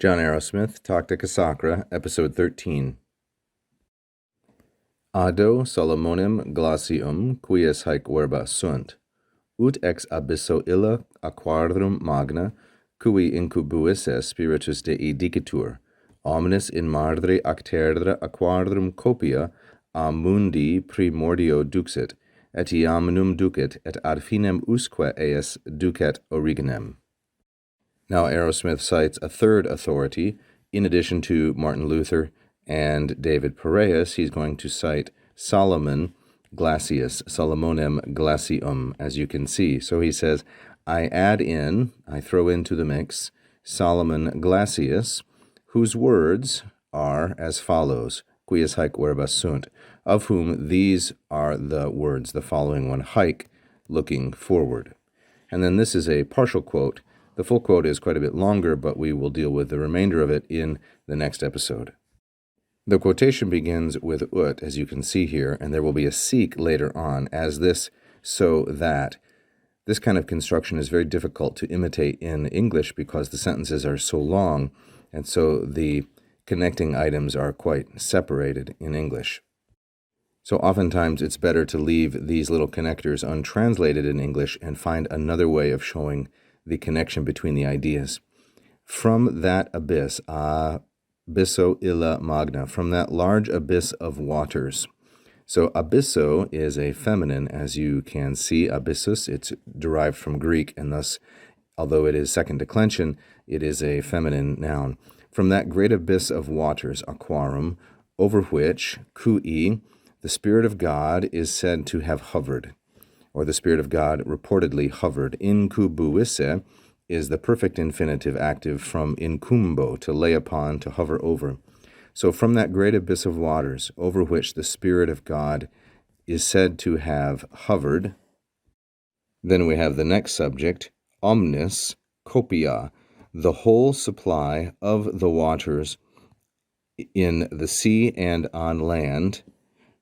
John Arrowsmith, Tactica Sacra, Episode 13. Ado Solomonem glacium, quies haec verba sunt, ut ex abysso illa aquardrum magna, cui incubuisse spiritus Dei dicitur, omnis in mardre acterdra aquardrum copia a mundi primordio duxit, et iaminum ducit, et ad finem usque eis ducet originem. Now Arrowsmith cites a third authority. In addition to Martin Luther and David Pereus, he's going to cite Solomon Glacius, Solomonem Glacium, as you can see. So he says, I throw into the mix, Solomon Glacius, whose words are as follows, quies haec verba sunt, of whom these are the words, the following one, haec, looking forward. And then this is a partial quote. The full quote is quite a bit longer, but we will deal with the remainder of it in the next episode. The quotation begins with ut, as you can see here, and there will be a seek later on, as this, so that. This kind of construction is very difficult to imitate in English because the sentences are so long, and so the connecting items are quite separated in English. So oftentimes it's better to leave these little connectors untranslated in English and find another way of showing the connection between the ideas. From that abyss, abysso illa magna, from that large abyss of waters. So abysso is a feminine, as you can see, abyssus. It's derived from Greek, and thus, although it is second declension, it is a feminine noun. From that great abyss of waters, aquarum, over which, kui, the Spirit of God is said to have hovered, or the Spirit of God reportedly hovered. Incubuisse is the perfect infinitive active from incumbo, to lay upon, to hover over. So from that great abyss of waters, over which the Spirit of God is said to have hovered, then we have the next subject, omnis copia, the whole supply of the waters in the sea and on land,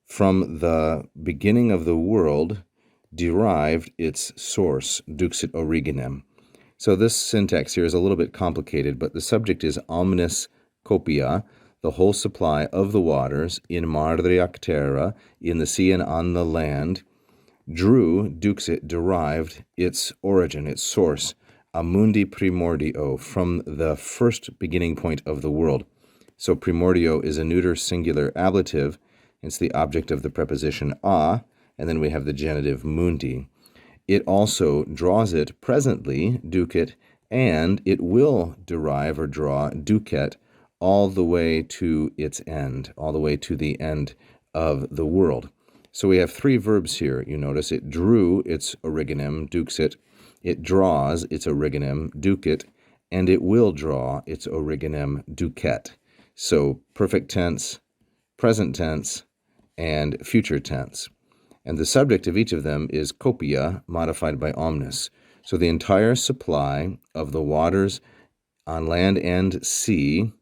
from the beginning of the world, derived its source, duxit originem. So this syntax here is a little bit complicated, but the subject is omnis copia, the whole supply of the waters, in mardre ac terra, in the sea and on the land, drew, duxit, derived, its origin, its source, a mundi primordio, from the first beginning point of the world. So primordio is a neuter singular ablative. It's the object of the preposition a, and then we have the genitive mundi. It also draws it presently, ducet, and it will derive or draw ducet all the way to its end, all the way to the end of the world. So we have three verbs here. You notice it drew its originem, duxit, it draws its originem, ducet, and it will draw its originem, ducet. So perfect tense, present tense, and future tense. And the subject of each of them is copia, modified by omnis. So the entire supply of the waters on land and sea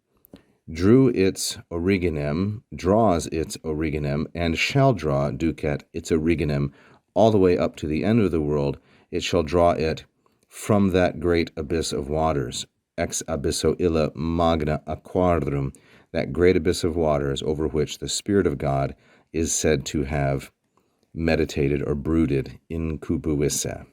drew its originem, draws its originem, and shall draw, ducet, its originem, all the way up to the end of the world. It shall draw it from that great abyss of waters, ex abysso illa magna aquardrum, that great abyss of waters over which the Spirit of God is said to have meditated or brooded, incubuisse.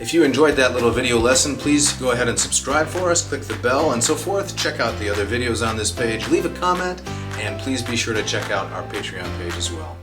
If you enjoyed that little video lesson, please go ahead and subscribe for us, click the bell and so forth. Check out the other videos on this page, leave a comment, and please be sure to check out our Patreon page as well.